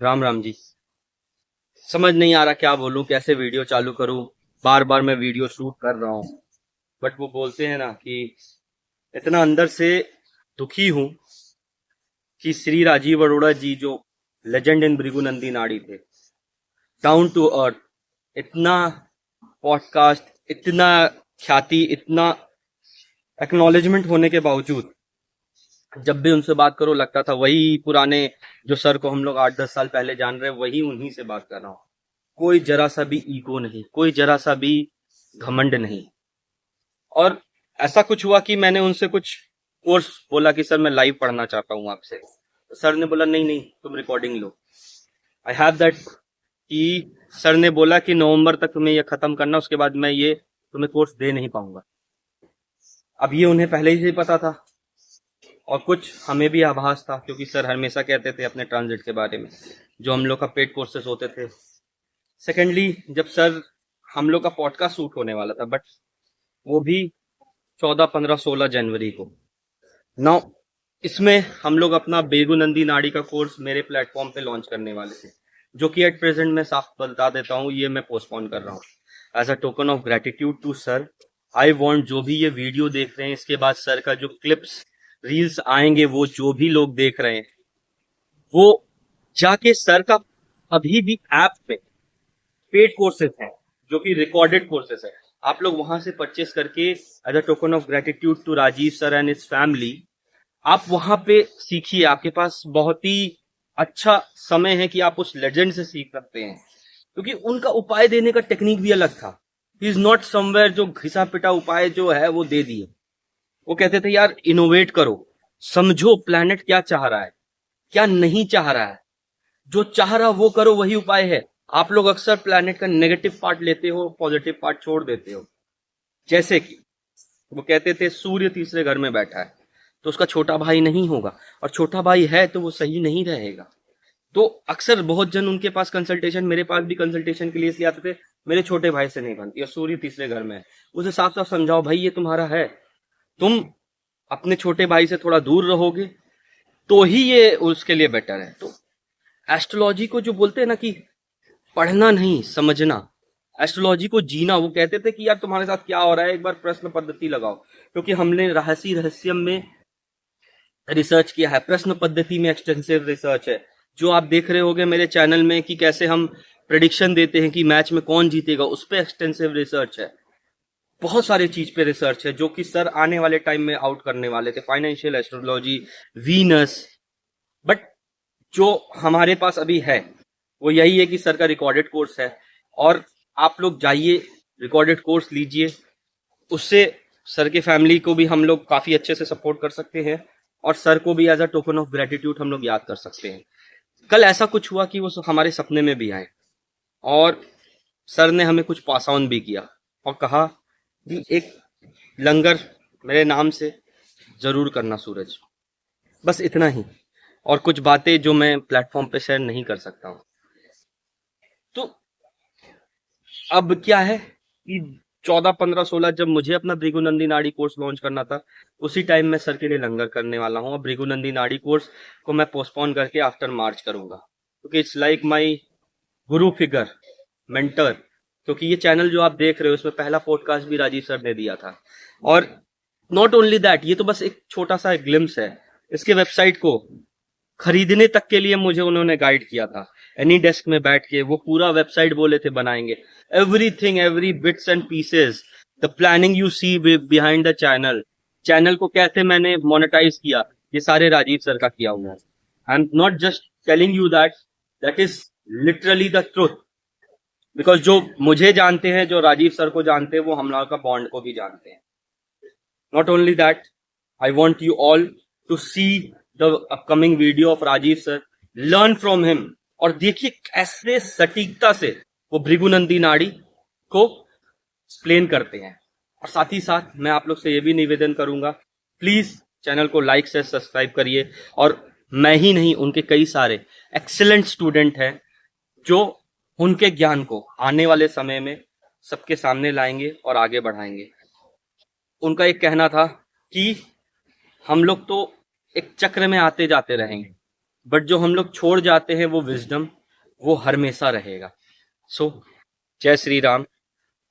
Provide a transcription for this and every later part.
राम राम जी। समझ नहीं आ रहा क्या बोलूं, कैसे वीडियो चालू करूं। बार बार मैं वीडियो शूट कर रहा हूं, बट वो बोलते हैं ना कि इतना अंदर से दुखी हूं कि श्री राजीव अरोड़ा जी जो लेजेंड इन भृगुनंदी नाड़ी थे, डाउन टू अर्थ, इतना पॉडकास्ट, इतना ख्याति, इतना एक्नॉलेजमेंट होने के बावजूद जब भी उनसे बात करो लगता था वही पुराने जो सर को हम लोग 8-10 साल पहले जान रहे हैं, वही उन्हीं से बात कर रहा हूँ। कोई जरा सा भी ईगो नहीं, कोई जरा सा भी घमंड नहीं। और ऐसा कुछ हुआ कि मैंने उनसे कुछ कोर्स बोला कि सर मैं लाइव पढ़ना चाहता हूँ आपसे, तो सर ने बोला नहीं नहीं तुम recording low. I have that कि सर ने बोला कि नवंबर तक तुम्हें ये खत्म करना, उसके बाद मैं ये तुम्हें कोर्स दे नहीं पाऊंगा। अब ये उन्हें पहले ही से पता था और कुछ हमें भी आभास था, क्योंकि सर हमेशा कहते थे अपने ट्रांजिट के बारे में जो हम लोग का पेड कोर्सेस होते थे। सेकेंडली, जब सर हम लोग का पॉडकास्ट शूट होने वाला था, बट वो भी 14, 15, 16 जनवरी को। नाउ इसमें हम लोग अपना बेगुनंदी नाड़ी का कोर्स मेरे प्लेटफॉर्म पे लॉन्च करने वाले थे, जो कि एट प्रेजेंट मैं साफ बता देता हूँ ये मैं पोस्टपोन कर रहा हूँ। As a token of gratitude to sir, I want जो भी ये वीडियो देख रहे हैं, इसके बाद सर का जो क्लिप्स रील्स आएंगे, वो जो भी लोग देख रहे हैं वो जाके सर का अभी भी ऐप पे पेड कोर्सेज हैं जो कि रिकॉर्डेड कोर्सेज है, आप लोग वहां से परचेस करके as a token of gratitude to Rajiv sir and his family आप वहां पे सीखिए। आपके पास बहुत ही अच्छा समय है कि आप उस लेजेंड से सीख सकते हैं, क्योंकि उनका उपाय देने का टेक्निक भी अलग था। ही इज नॉट समवेयर जो घिसा पिटा उपाय जो है वो दे दिए। वो कहते थे यार इनोवेट करो, समझो प्लैनेट क्या चाह रहा है, क्या नहीं चाह रहा है, जो चाह रहा वो करो, वही उपाय है। आप लोग अक्सर प्लैनेट का नेगेटिव पार्ट लेते हो, पॉजिटिव पार्ट छोड़ देते हो। जैसे कि वो कहते थे सूर्य तीसरे घर में बैठा है तो उसका छोटा भाई नहीं होगा, और छोटा भाई है तो वो सही नहीं रहेगा। तो अक्सर बहुत जन उनके पास कंसल्टेशन, मेरे पास भी कंसल्टेशन के लिए इसलिए आते थे, मेरे छोटे भाई से नहीं बनती और सूर्य तीसरे घर में है। उसे साफ साफ समझाओ भाई ये तुम्हारा है, तुम अपने छोटे भाई से थोड़ा दूर रहोगे तो ही ये उसके लिए बेटर है। तो एस्ट्रोलॉजी को जो बोलते हैं ना कि पढ़ना नहीं समझना, एस्ट्रोलॉजी को जीना। वो कहते थे कि यार तुम्हारे साथ क्या हो रहा है, एक बार प्रश्न पद्धति लगाओ, क्योंकि हमने रहस्यम में रिसर्च किया है, प्रश्न पद्धति में एक्सटेंसिव रिसर्च है। जो आप देख रहे होगे मेरे चैनल में कि कैसे हम प्रिडिक्शन देते हैं कि मैच में कौन जीतेगा, उस पर एक्सटेंसिव रिसर्च है। बहुत सारे चीज पे रिसर्च है जो कि सर आने वाले टाइम में आउट करने वाले थे, फाइनेंशियल एस्ट्रोलॉजी, वीनस। बट जो हमारे पास अभी है वो यही है कि सर का रिकॉर्डेड कोर्स है, और आप लोग जाइए रिकॉर्डेड कोर्स लीजिए। उससे सर के फैमिली को भी हम लोग काफी अच्छे से सपोर्ट कर सकते हैं, और सर को भी as a token of gratitude हम लोग याद कर सकते हैं। कल ऐसा कुछ हुआ कि वो हमारे सपने में भी आए और सर ने हमें कुछ पास ऑन भी किया और कहा कि एक लंगर मेरे नाम से जरूर करना सूरज। बस इतना ही, और कुछ बातें जो मैं प्लेटफॉर्म पे शेयर नहीं कर सकता हूँ। तो अब क्या है कि 14, 15, 16 जब मुझे अपना भृगुनंदी नाड़ी कोर्स लॉन्च करना था, उसी टाइम मैं सर के लिए लंगर करने वाला हूँ। और भृगुनंदी नाड़ी कोर्स को मैं पोस्टपोन करके आफ्टर मार्च करूंगा, क्योंकि it's like my Guru figure, mentor. क्योंकि ये चैनल जो आप देख रहे हो इसमें पहला पॉडकास्ट भी राजीव सर ने दिया था। और नॉट ओनली दैट, ये तो बस एक छोटा सा ग्लिम्स है। इसके वेबसाइट को खरीदने तक के लिए मुझे उन्होंने गाइड किया था। एनी डेस्क में बैठ के वो पूरा वेबसाइट बोले थे बनाएंगे, everything, every bits and pieces, the planning you see behind the channel, channel को कैसे मैंने मोनेटाइज किया, ये सारे राजीव सर का किया हुआ है। I am not just telling you that, that is literally the truth. Because जो मुझे जानते हैं, जो राजीव सर को जानते हैं, वो हम लोग का बॉन्ड को भी जानते हैं। Not only that, I want you all to see the upcoming video of Rajiv sir, learn from him, और देखिए कैसे सटीकता से वो भृगुनंदी नाड़ी को एक्सप्लेन करते हैं। और साथ ही साथ मैं आप लोग से ये भी निवेदन करूंगा, प्लीज चैनल को लाइक से सब्सक्राइब करिए। और मैं ही नहीं, उनके कई सारे एक्सीलेंट स्टूडेंट हैं जो उनके ज्ञान को आने वाले समय में सबके सामने लाएंगे और आगे बढ़ाएंगे। उनका एक कहना था कि हम लोग तो एक चक्र में आते जाते रहेंगे, बट जो हम लोग छोड़ जाते हैं वो विजडम, वो हमेशा रहेगा। सो जय श्री राम।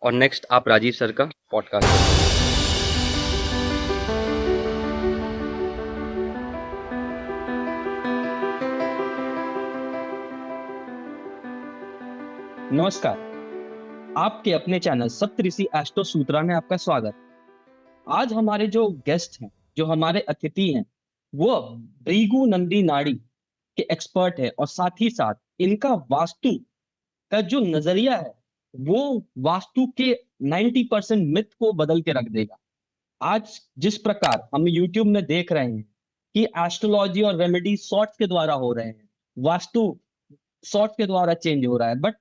और नेक्स्ट आप राजीव सर का पॉडकास्ट। नमस्कार, आपके अपने चैनल सप्तऋषि एस्ट्रो सूत्रा में आपका स्वागत। आज हमारे जो गेस्ट हैं, जो हमारे अतिथि हैं, वो भृगु नंदी नाड़ी के एक्सपर्ट है और साथ ही साथ इनका वास्तु का जो नजरिया है वो वास्तु के 90% मिथ को बदल के रख देगा। आज जिस प्रकार हम YouTube में देख रहे हैं कि एस्ट्रोलॉजी और रेमेडी शॉर्ट्स के द्वारा हो रहे हैं, वास्तु शॉर्ट के द्वारा चेंज हो रहा है, बट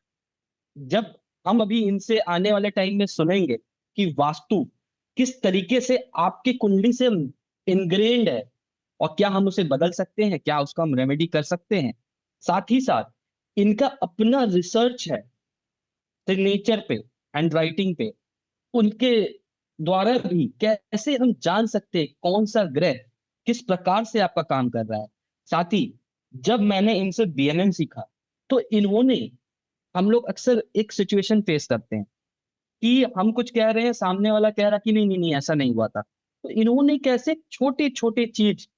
जब हम अभी इनसे आने वाले टाइम में सुनेंगे कि वास्तु किस तरीके से आपकी कुंडली से इनग्रेन्ड है और क्या हम उसे बदल सकते हैं, क्या उसका हम रेमेडी कर सकते हैं। साथ ही साथ इनका अपना रिसर्च है सिग्नेचर पे, हैंड राइटिंग पे, उनके द्वारा भी कैसे हम जान सकते हैं कौन सा ग्रह किस प्रकार से आपका काम कर रहा है। साथ ही जब मैंने इनसे बीएनएन सीखा तो इन्होंने, हम लोग अक्सर एक सिचुएशन फेस करते हैं कि हम कुछ कह रहे हैं, सामने वाला कह रहा कि नहीं नहीं नहीं ऐसा नहीं हुआ था, तो इन्होंने कैसे छोटे छोटे चीज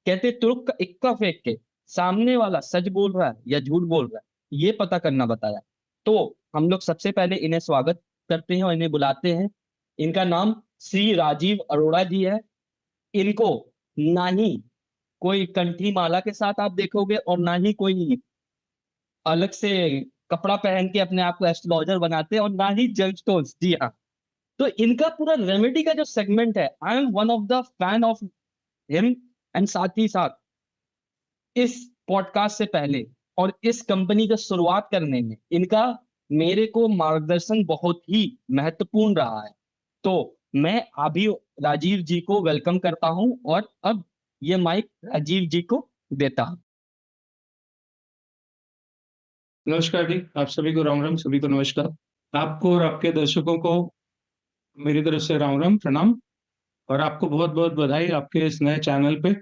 कहते तुरुक का इक्का फेंक के सामने वाला सच बोल रहा है या झूठ बोल रहा है ये पता करना बताया। तो हम लोग सबसे पहले इन्हें स्वागत करते हैं और इन्हें बुलाते हैं। इनका नाम श्री राजीव अरोड़ा जी है। इनको ना ही कोई कंठी माला के साथ आप देखोगे और ना ही कोई अलग से कपड़ा पहन के अपने आप को एस्ट्रोलॉजर बनाते हैं और ना ही जेमस्टोन्स। जी हाँ, तो इनका पूरा रेमेडी का जो सेगमेंट है, I am one of the fan of him. And साथ ही साथ इस पॉडकास्ट से पहले और इस कंपनी का शुरुआत करने में इनका मेरे को मार्गदर्शन बहुत ही महत्वपूर्ण रहा है। तो मैं अभी राजीव जी को वेलकम करता हूं और अब ये माइक राजीव जी को देता हूं। नमस्कार जी, आप सभी को राम राम, सभी को नमस्कार। आपको और आपके दर्शकों को मेरी तरफ से राम राम, प्रणाम। और आपको बहुत बहुत बधाई आपके इस नए चैनल पे।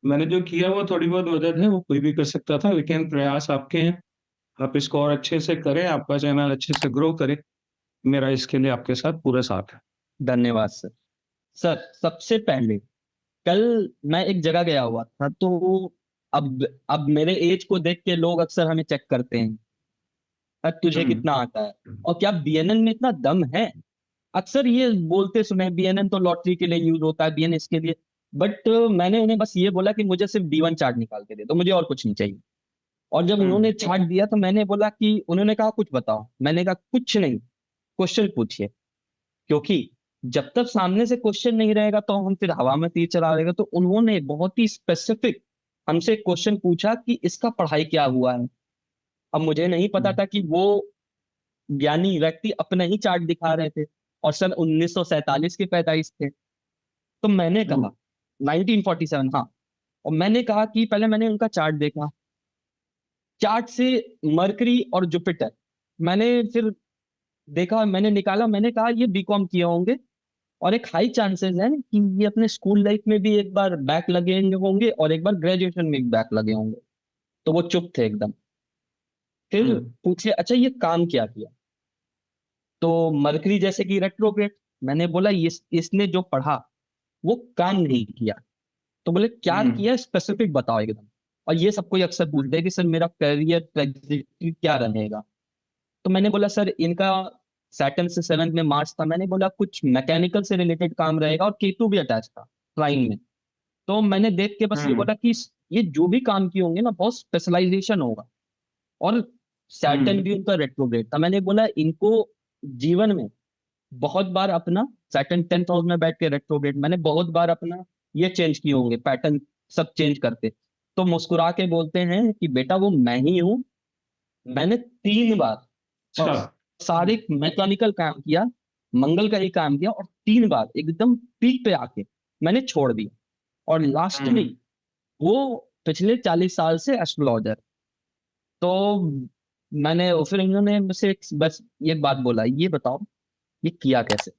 मैंने जो किया वो थोड़ी बहुत मदद है, वो कोई भी कर सकता था, लेकिन प्रयास आपके हैं। आप इसको और अच्छे से करें, आपका चैनल अच्छे से ग्रो करे। मेरा इसके लिए आपके साथ पूरा साथ है। धन्यवाद सर। सर सबसे पहले कल मैं एक जगह गया हुआ था, तो अब मेरे एज को देख के लोग अक्सर हमें चेक करते हैं, "अब तुझे कितना आता है और क्या बीएनएन में इतना दम है"। अक्सर ये बोलते सुने बीएनएन तो लॉटरी के लिए यूज होता है, बीएनएन इसके लिए। बट मैंने उन्हें बस ये बोला कि मुझे सिर्फ D1 चार्ट निकाल के दे दो, मुझे और कुछ नहीं चाहिए। और जब उन्होंने चार्ट दिया तो मैंने बोला कि, उन्होंने कहा कुछ बताओ, मैंने कहा कुछ नहीं, क्वेश्चन पूछिए। क्योंकि जब तक सामने से क्वेश्चन नहीं रहेगा तो हम फिर हवा में तीर चला रहेगा। तो उन्होंने बहुत ही स्पेसिफिक हमसे क्वेश्चन पूछा कि इसका पढ़ाई क्या हुआ है। अब मुझे नहीं पता था कि वो ज्ञानी व्यक्ति अपना ही चार्ट दिखा रहे थे और सन 1947 के पैदाइश थे। तो मैंने कहा 1947, हाँ। और मैंने कहा कि पहले मैंने उनका चार्ट देखा, चार्ट से मरकरी और जुपिटर मैंने फिर देखा, मैंने निकाला, मैंने कहा ये बीकॉम किए होंगे और एक हाई चांसेस है कि ये अपने स्कूल लाइफ में भी एक बार बैक लगे होंगे और एक बार ग्रेजुएशन में भी बैक लगे होंगे। तो वो चुप थे एकदम। फिर पूछे अच्छा ये काम क्या किया, तो मरकरी जैसे कि रेट्रोग्रेड। मैंने बोला इसने जो पढ़ा वो काम नहीं किया। तो बोले क्या किया, स्पेसिफिक बताओ एकदम। और ये सब कोई अक्सर पूछते हैं कि सर मेरा करियर ट्रैजेक्टरी क्या रहेगा। तो मैंने बोला सर इनका सैटर्न से 7th में मार्च था, मैंने बोला कुछ मैकेनिकल से रिलेटेड काम रहेगा और केतु भी अटैच था ट्राइन में। तो मैंने देख के बस ये बोला कि ये जो भी काम किए होंगे ना बहुत स्पेशलाइजेशन होगा। और सैटर्न भी उनका रेट्रोग्रेड था। मैंने बोला इनको जीवन में बहुत बार अपना सैटर्न 10th हाउस में बैठ के रेट्रोग्रेड, मैंने बहुत बार अपना ये चेंज किए होंगे पैटर्न, सब चेंज करते। तो मुस्कुरा के बोलते हैं कि बेटा वो मैं ही हूं, मैंने 3 बार और सारे मैकेनिकल काम किया, मंगल का ही काम किया और 3 बार एकदम पीक पे आके मैंने छोड़ दिया। और लास्ट में वो पिछले 40 साल से एस्ट्रोलॉजर। तो मैंने फिर इन्होंने मुझसे बस ये बात बोला, ये बताओ ये किया कैसे।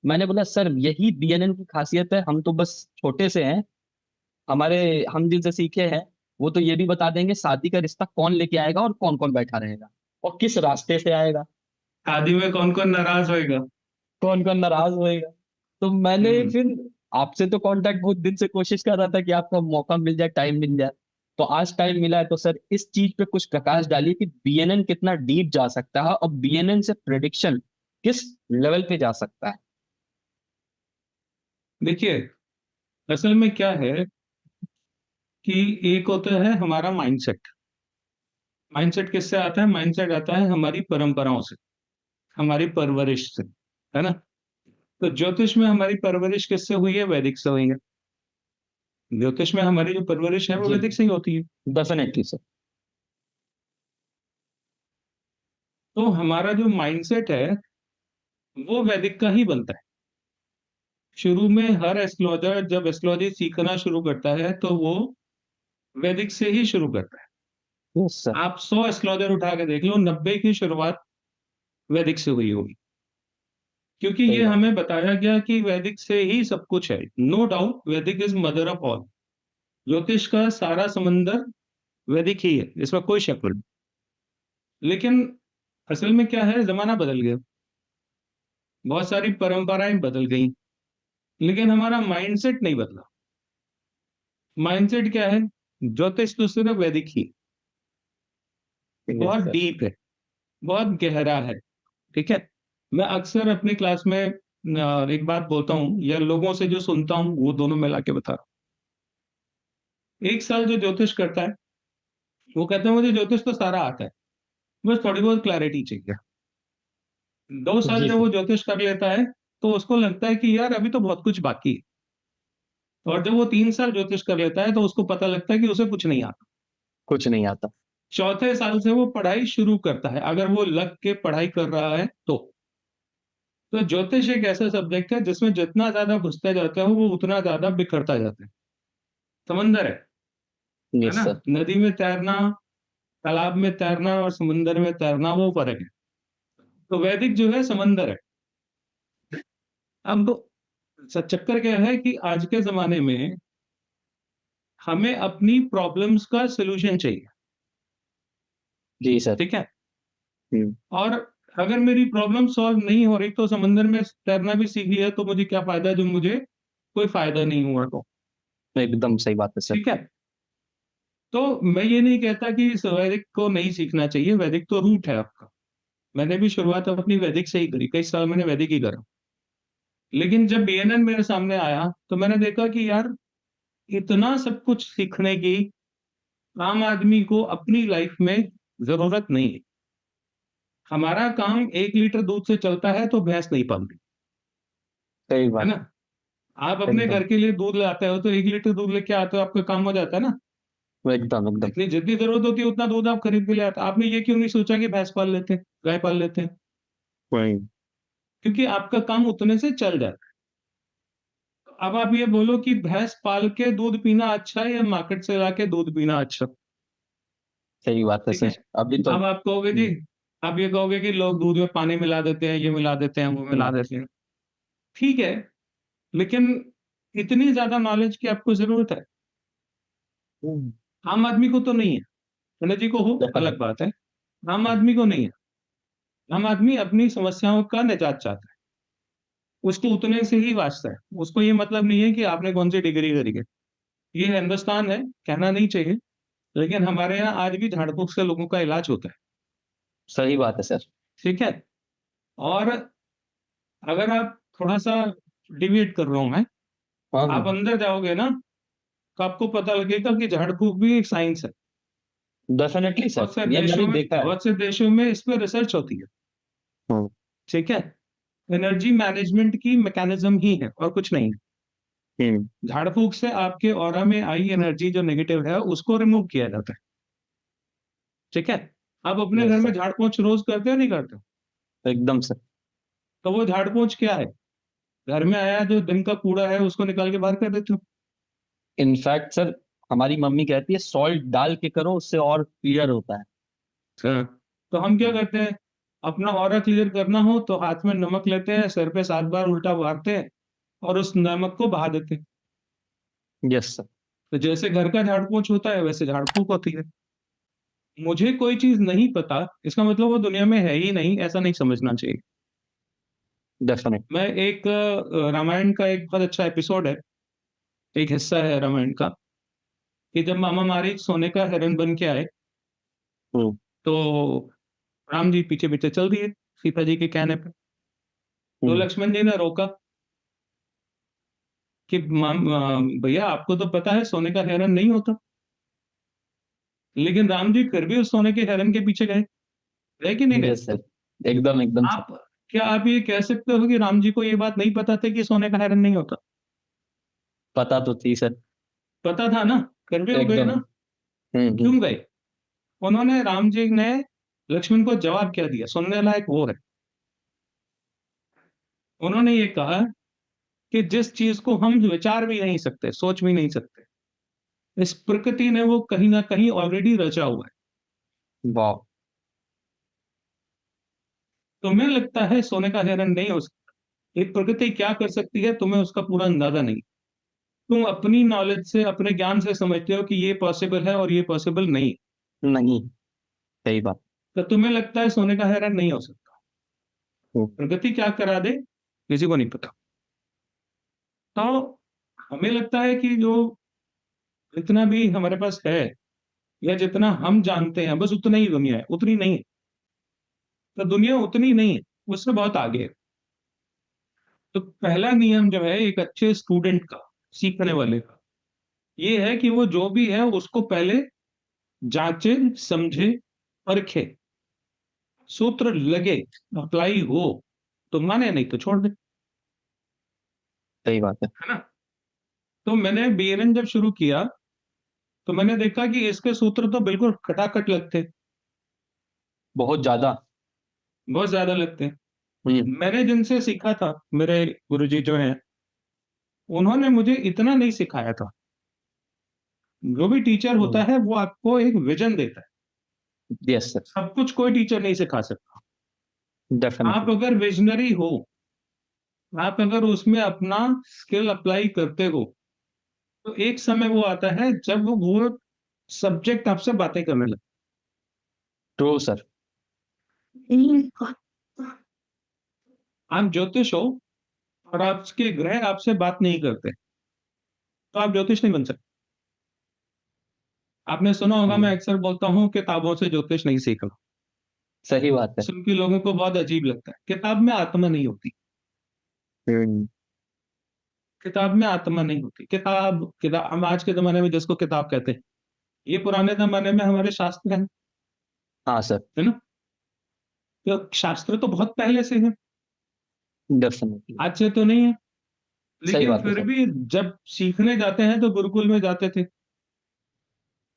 मैंने बोला सर यही बीएनएन की खासियत है, हम तो बस छोटे से हैं, हमारे हम जिनसे सीखे हैं वो तो ये भी बता देंगे शादी का रिश्ता कौन लेके आएगा और कौन कौन बैठा रहेगा और किस रास्ते से आएगा, शादी में कौन कौन नाराज होएगा। कौन कौन नाराज होएगा। तो मैंने हम्म। फिर आपसे तो कांटेक्ट बहुत दिन से कोशिश कर रहा था कि आपका मौका मिल जाए, टाइम मिल जाए। तो आज टाइम मिला है, तो सर इस चीज पे कुछ प्रकाश डालिए कि बीएनएन कितना डीप जा सकता है और बीएनएन से प्रेडिक्शन किस लेवल पे जा सकता है। देखिए, असल में क्या है कि एक होता है हमारा माइंडसेट। माइंडसेट किससे आता है? माइंडसेट आता है हमारी परंपराओं से, हमारी परवरिश से, है ना। तो ज्योतिष में हमारी परवरिश किससे हुई है? वैदिक से हुई है। ज्योतिष में हमारी जो परवरिश है वो जी वैदिक से ही होती है। Definitely sir. तो हमारा जो माइंडसेट है वो वैदिक का ही बनता है। शुरू में हर एस्ट्रोलॉजर जब एस्ट्रोलॉजी सीखना शुरू करता है तो वो वैदिक से ही शुरू करता है। Yes sir. आप 100 एस्ट्रोलॉजर उठा के देख लो, 90 की शुरुआत वैदिक से हुई होगी। क्योंकि सही ये बात। हमें बताया गया कि वैदिक से ही सब कुछ है। नो डाउट वैदिक इज मदर ऑफ ऑल। ज्योतिष का सारा समंदर वैदिक ही है, इसमें कोई शक नहीं। लेकिन असल में क्या है, जमाना बदल गया, बहुत सारी परंपराएं बदल गई, लेकिन हमारा माइंडसेट नहीं बदला। माइंडसेट क्या है? ज्योतिष तो सिर्फ वैदिक ही है, यस बहुत सर। डीप है, बहुत गहरा है। ठीक है। मैं अक्सर अपनी क्लास में एक बात बोलता हूँ या लोगों से जो सुनता हूँ वो दोनों मिला के बता रहा हूँ। एक साल जो ज्योतिष करता है वो कहते हैं मुझे ज्योतिष तो सारा आता है, बस थोड़ी बहुत क्लैरिटी चाहिए। 2 साल जी जब सर। वो ज्योतिष कर लेता है तो उसको लगता है कि यार अभी तो बहुत कुछ बाकी है। और जब वो 3 साल ज्योतिष कर लेता है तो उसको पता लगता है कि उसे कुछ नहीं आता। कुछ नहीं आता। चौथे साल से वो पढ़ाई शुरू करता है, अगर वो लग के पढ़ाई कर रहा है तो ज्योतिष एक ऐसा सब्जेक्ट है जिसमें जितना ज्यादा घुसते जाते हो वो उतना ज्यादा बिखरता जाता है। समंदर है यस ना। सर। नदी में तैरना, तालाब में तैरना और समुंदर में तैरना वो फर्क है। तो वैदिक जो है समंदर है। अब चक्कर क्या है कि आज के जमाने में हमें अपनी प्रॉब्लम्स का सलूशन चाहिए। जी सर। ठीक है। हम्म। और अगर मेरी प्रॉब्लम सॉल्व नहीं हो रही तो समंदर में तैरना भी सीख लिया तो मुझे क्या फायदा जो मुझे कोई फायदा नहीं हुआ तो। एकदम सही बात है सर। ठीक है। तो मैं ये नहीं कहता कि इस वैदिक को नहीं सीखना चाहिए, वैदिक तो रूट है आपका। मैंने भी शुरुआत अपनी वैदिक से ही करी, कई साल मैंने वैदिक ही करा। लेकिन जब बीएनएन मेरे सामने आया तो मैंने देखा कि यार इतना सब कुछ सीखने की आम आदमी को अपनी लाइफ में जरूरत नहीं है। हमारा काम 1 लीटर दूध से चलता है तो भैंस नहीं पालती, सही है बात। ना। आप अपने एकदम। घर के लिए दूध लाते हो तो 1 लीटर दूध लेके आते हो, आपका काम हो जाता है ना। एकदम एकदम। जितनी जितनी जरूरत होती है उतना दूध आप खरीद के ले आते हो। आपने ये क्यों नहीं सोचा कि भैंस पाल लेते हैं, गाय पाल लेते हैं? वही। क्योंकि आपका काम उतने से चल जाता है। तो अब आप ये बोलो कि भैंस पाल के दूध पीना अच्छा है या मार्केट से लाके दूध पीना अच्छा? सही बात है ठीक है। सर। अभी तो अब आप कहोगे जी, आप ये कहोगे कि लोग दूध में पानी मिला देते हैं, ये मिला देते हैं, वो मिला देते हैं। ठीक है। लेकिन इतनी ज्यादा नॉलेज की आपको जरूरत है? आम आदमी को तो नहीं है। पंडित जी को हो अलग डेफिनेट। बात है, आम आदमी को नहीं है। आम आदमी अपनी समस्याओं का निजात चाहता है, उसको उतने से ही वास्ता है। उसको ये मतलब नहीं है कि आपने कौन सी डिग्री करी है। ये हिंदुस्तान है, कहना नहीं चाहिए, लेकिन हमारे यहाँ आज भी झाड़ फूक से लोगों का इलाज होता है। सही बात है सर। ठीक है। और अगर आप थोड़ा सा डिविएट कर रहा हूं मैं, हाँ आप हाँ। अंदर जाओगे ना तो आपको पता लगेगा कि झाड़ फूक भी एक साइंस है। डेफिनेटली सर, ये मैंने देखा है। बहुत से देशों में इस पर रिसर्च होती है। हाँ। ठीक है। एनर्जी मैनेजमेंट की मैकेनिज्म ही है और कुछ नहीं। हम्म। झाड़ फूक से आपके ऑरा में आई एनर्जी जो नेगेटिव है उसको रिमूव किया जाता है। ठीक है। आप अपने घर यस में सर। झाड़ पोंछ रोज करते हो नहीं करते हो? एकदम सर। तो वो झाड़ पोंछ क्या है? घर में आया जो दिन का कूड़ा है उसको निकाल के बाहर कर देते हो। इनफैक्ट सर, हमारी मम्मी कहती है सॉल्ट डाल के करो, उससे और क्लियर होता है। हाँ। तो हम क्या करते हैं, अपना ऑरा क्लियर करना हो तो हाथ में नमक लेते हैं, सर पे 7 बार उल्टा मारते हैं और उस नमक को बहा देते हैं। Yes sir. तो जैसे घर का झाड़ पोंछ होता है वैसे झाड़ फूक होती है। मुझे कोई चीज नहीं पता इसका मतलब वो दुनिया में है ही नहीं, ऐसा नहीं समझना चाहिए। डेफिनेट। मैं एक रामायण का एक बहुत अच्छा एपिसोड है, एक हिस्सा है रामायण का, कि जब मामा मारीच सोने का हिरण बन के आए हम्म तो राम जी पीछे पीछे चल दिए सीता जी के कहने पे। तो हम्म लक्ष्मण जी ने रोका कि भैया आपको तो पता है सोने का हिरण नहीं होता। लेकिन राम जी फिर भी उस सोने के हिरण के पीछे गए, गए कि नहीं गए? यस सर, एकदम एकदम सर। आप क्या आप ये कह सकते हो कि राम जी को ये बात नहीं पता था कि सोने का हिरण नहीं होता? पता तो थी सर। पता था ना, फिर भी वो गए एकदम। ना। क्यों गए? उन्होंने राम जी ने लक्ष्मण को जवाब क्या दिया, सुनने लायक वो है। उन्होंने ये कहा कि जिस चीज को हम विचार भी नहीं सकते, सोच भी नहीं सकते, इस प्रकृति ने वो कहीं ना कहीं ऑलरेडी रचा हुआ है। वाह। तुम्हें लगता है सोने का हिरण नहीं हो सकता, एक प्रकृति क्या कर सकती है तुम्हें उसका पूरा अंदाजा नहीं। तुम अपनी नॉलेज से, अपने ज्ञान से समझते हो कि ये पॉसिबल है और ये पॉसिबल नहीं। नहीं, सही बात। तो तुम्हें लगता है सोने का हिरण नहीं हो सकता, हम्म, प्रकृति क्या करा दे किसी को नहीं पता। तो हमें लगता है कि जो जितना भी हमारे पास है या जितना हम जानते हैं बस उतना ही दुनिया है, उतनी नहीं है। तो दुनिया उतनी नहीं है, उससे बहुत आगे है। तो पहला नियम जो है एक अच्छे स्टूडेंट का, सीखने वाले का, ये है कि वो जो भी है उसको पहले जांचे, समझे, परखे, सूत्र लगे, अप्लाई हो तो माने, नहीं तो छोड़ दे। सही बात है। है ना? तो मैंने बीएनएन जब शुरू किया तो मैंने देखा कि इसके सूत्र तो बिल्कुल खटाखट लगते, बहुत ज्यादा। बहुत ज्यादा लगते हैं। हम्म मैंने जिनसे सीखा था, मेरे गुरुजी जो हैं, उन्होंने मुझे इतना नहीं सिखाया था। जो भी टीचर होता है वो आपको एक विजन देता है, यस सर, सब कुछ कोई टीचर नहीं सिखा सकता। आप डेफिनेटली। अगर विजनरी हो, आप अगर उसमें अपना स्किल अप्लाई करते हो, तो एक समय वो आता है जब वो सब्जेक्ट आपसे बातें करने ट्रू सर। लगता है। आप ज्योतिष हो और आपके ग्रह आपसे बात नहीं करते, तो आप ज्योतिष नहीं बन सकते। आपने सुना होगा, मैं अक्सर बोलता हूँ किताबों से ज्योतिष नहीं सीखना। सही बात है। सुन के लोगों को बहुत अजीब लगता है। किताब में आत्मा नहीं होती, हम्म, किताब में आत्मा नहीं होती। किताब किताब हम आज के जमाने में जिसको किताब कहते हैं, ये पुराने जमाने में हमारे शास्त्र हैं, हाँ सर, है ना? तो शास्त्र तो बहुत पहले से है, डेफिनेटली। आज से तो नहीं है। सही लेकिन बात है फिर सर। भी जब सीखने जाते हैं तो गुरुकुल में जाते थे,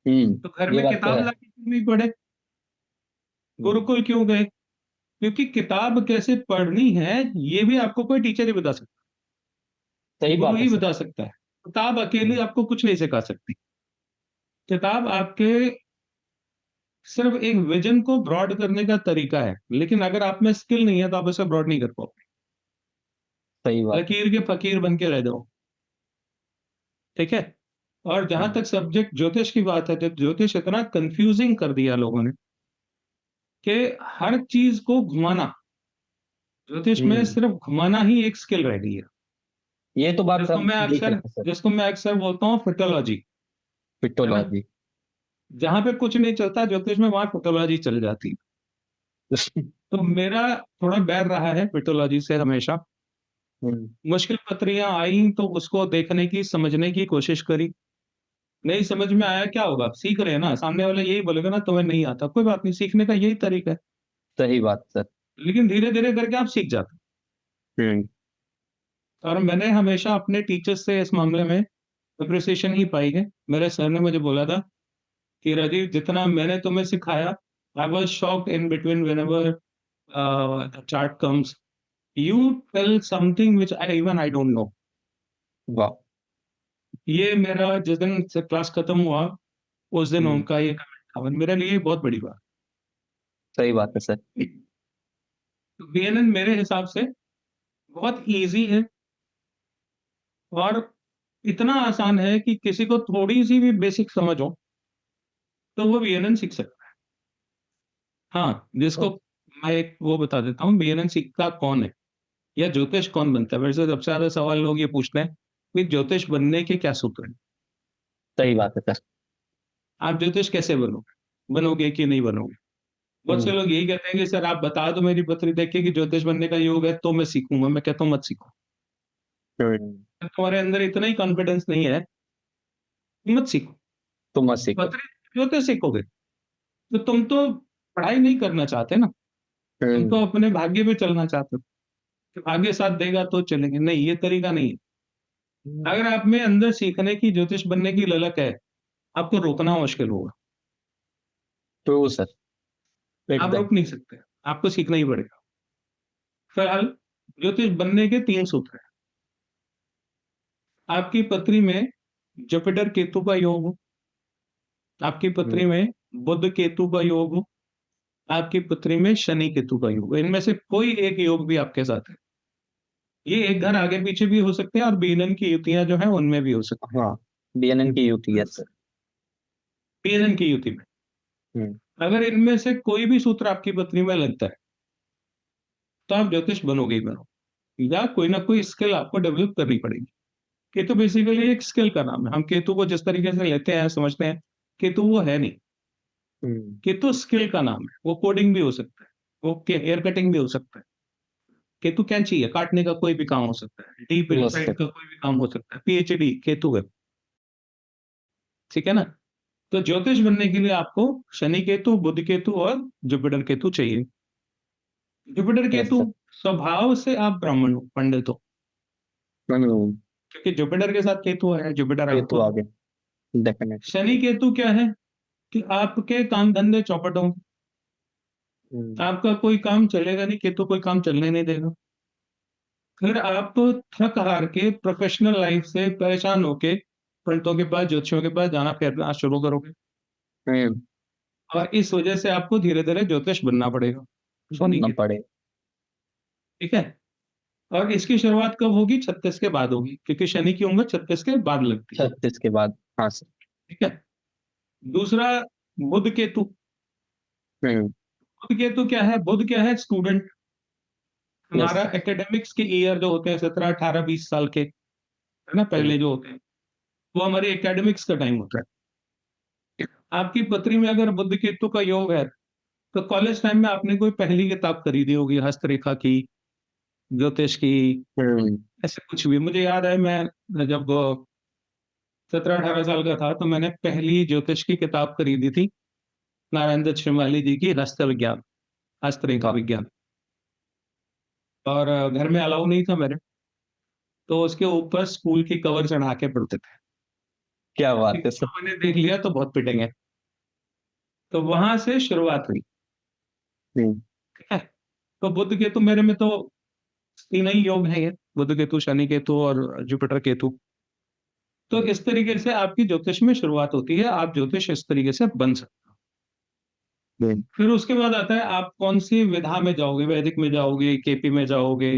तो घर ये में बात तो किताब है। लाके क्यों नहीं पढ़े? गुरुकुल क्यों गए? क्योंकि किताब कैसे पढ़नी है ये भी आपको कोई टीचर ही बता सकता है, सही गुरु बात है ही सर। बता सकता है। किताब अकेली आपको कुछ नहीं सिखा सकती। किताब आपके सिर्फ एक विजन को ब्रॉड करने का तरीका है, लेकिन अगर आप में स्किल नहीं है तो आप उसे ब्रॉड नहीं कर पाओगे। सही बात है। लकीर के फकीर बन के रह जाओ, ठीक है? और जहां तक सब्जेक्ट ज्योतिष की बात है, तो ज्योतिष इतना कंफ्यूजिंग कर दिया लोगों ने कि हर चीज को घुमाना, ज्योतिष में हम्म सिर्फ घुमाना ही एक स्किल रह गई है। ये तो बात जिसको सब मैं देख अक्सर सकते हैं सर। जिसको मैं अक्सर बोलता हूँ फिटोलॉजी, है ना? पिट्टोलॉजी। जहां पे कुछ नहीं चलता ज्योतिष में, वहां फिटोलॉजी चल जाती है। तो मेरा थोड़ा बैर रहा है फिटोलॉजी से हमेशा। हम्म, मुश्किल पत्रियां आई तो उसको देखने की, समझने की कोशिश करी। नहीं समझ में आया, क्या होगा? सीख रहे हैं ना, सामने वाला यही बोलेगा ना तुम्हें नहीं आता, कोई बात नहीं, सीखने का यही तरीका है। सही बात सर। लेकिन धीरे धीरे करके आप सीख जाते हम्म हैं। और मैंने हमेशा अपने टीचर्स से इस मामले में अप्रिसिएशन ही पाई है। मेरे सर ने मुझे बोला था कि राजीव, जितना मैंने तुम्हें सिखाया, I was shocked in between whenever chart comes, you tell something which I don't know. वाह। ये मेरा जिस दिन से क्लास खत्म हुआ, उस दिन हम्म, उनका ये कमेंट था, मेरे लिए बहुत बड़ी बात। सही बात है सर। बीएनएन मेरे हिसाब से बहुत इजी है और इतना आसान है कि किसी को थोड़ी सी भी बेसिक समझ हो तो वो वीएनएन सीख सकता है। हाँ, जिसको मैं एक वो बता देता हूँ, वीएनएन सीखता कौन है या ज्योतिष कौन बनता है। मेरे से सबसे ज्यादा सवाल लोग ये पूछते हैं कि ज्योतिष बनने के क्या सूत्र हैं। सही बात है सर। आप ज्योतिष कैसे बनोगे, बनोगे कि नहीं बनोगे? बहुत से लोग यही कहते हैं कि सर आप बता दो मेरी पत्री देख के कि ज्योतिष बनने का योग है तो मैं सीखूंगा। मैं कहता हूँ मत सीखो। तुम्हारे अंदर इतना ही कॉन्फिडेंस नहीं है, मत सीखो। तो मत सीखो। पत्री ज्योतिष सीखोगे तो तुम तो पढ़ाई नहीं करना चाहते ना, तुम तो अपने भाग्य पे चलना चाहते हो कि भाग्य साथ देगा तो चलेंगे। नहीं, ये तरीका नहीं है। अगर आप में अंदर सीखने की, ज्योतिष बनने की ललक है, आपको रोकना मुश्किल होगा। ट्रू सर, आप एकदम। रोक नहीं सकते, आपको सीखना ही पड़ेगा। फिलहाल ज्योतिष बनने के 3 सूत्र हैं। आपकी पत्री में जुपिटर केतु का योग हो, आपकी पत्री में बुध केतु का योग हो, आपकी पत्री में शनि केतु का योग हो। इनमें से कोई एक योग भी आपके साथ है। ये एक घर आगे पीछे भी हो सकते हैं और बीएनएन की युतियां जो है उनमें भी हो सकती हाँ, बीएनएन की यूटी है सर। है। बीएनएन की युति में अगर इनमें से कोई भी सूत्र आपकी पत्री में लगता है तो आप ज्योतिष बनोगे ही बनोगे, या कोई ना कोई स्किल आपको डेवलप करनी पड़ेगी। केतु बेसिकली एक स्किल का नाम है। हम केतु को जिस तरीके से लेते हैं, समझते हैं, केतु वो है नहीं। केतु स्किल का नाम है। वो कोडिंग भी हो सकता है, वो हेयर कटिंग भी हो सकता है। केतु कैंची है, काटने का कोई भी काम हो सकता है। डीप इनसाइट का कोई भी काम हो सकता है। पीएचडी केतु है, ठीक है ना। तो ज्योतिष बनने के लिए आपको शनि केतु, बुध केतु और जुपिटर केतु चाहिए। जुपिटर केतु स्वभाव से आप ब्राह्मण हो, पंडित हो, क्योंकि जुपिटर के साथ केतु है। जुपिटर केतु आपको आगे डेफिनेट। शनि केतु क्या है कि आपके काम धंधे चौपट होंगे, आपका कोई काम चलेगा नहीं, केतु कोई काम चलने नहीं देगा। फिर आप थक हार के प्रोफेशनल लाइफ से परेशान होके पंडितों के पास, ज्योतिषियों के पास जाना फिरना शुरू करोगे, और इस वजह से आपको धीरे धीरे ज्योतिष बनना पड़ेगा। शनि बनना के, पड़े। ठीक है। और इसकी शुरुआत कब होगी? 36 के बाद होगी, क्योंकि शनि की उम्र 36 के बाद लगती है, 36 के बाद। हाँ सर। ठीक है। दूसरा, बुध केतु। बुध केतु क्या है? बुध क्या है? स्टूडेंट। हमारा एकेडमिक्स के ईयर जो होते हैं 17, 18, 20 साल के, है ना, पहले जो होते हैं, वो हमारे एकेडमिक्स का टाइम होता है। आपकी पत्री में अगर बुध केतु का योग है तो कॉलेज टाइम में आपने कोई पहली किताब खरीदी होगी, हस्तरेखा की, ज्योतिष की, ऐसे कुछ भी। मुझे याद है, मैं जब 17-18 साल का था तो मैंने पहली ज्योतिष की किताब खरीदी थी, नारायण दत्त श्रीमाली जी की हस्त विज्ञान, हस्तरेखा विज्ञान। और घर में अलाउ नहीं था मेरे, तो उसके ऊपर स्कूल की कवर चढ़ा के पढ़ते थे। क्या बात है सर। मैंने देख लिया तो बहुत पिटेंगे। तो वहां से शुरुआत हुई, ठीक है। तो बुध केतु मेरे में तो 3 ही योग है, ये बुध केतु, शनि केतु और जुपिटर केतु। तो इस तरीके से आपकी ज्योतिष में शुरुआत होती है। आप ज्योतिष इस तरीके से बन सकते हो। फिर उसके बाद आता है आप कौन सी विधा में जाओगे, वैदिक में जाओगे, केपी में जाओगे,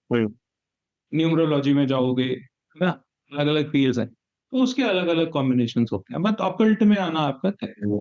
न्यूमरोलॉजी में जाओगे, है ना। अलग अलग फील्ड्स हैं, तो उसके अलग अलग कॉम्बिनेशन होते हैं। बट ऑकल्ट में आना आपका तय है।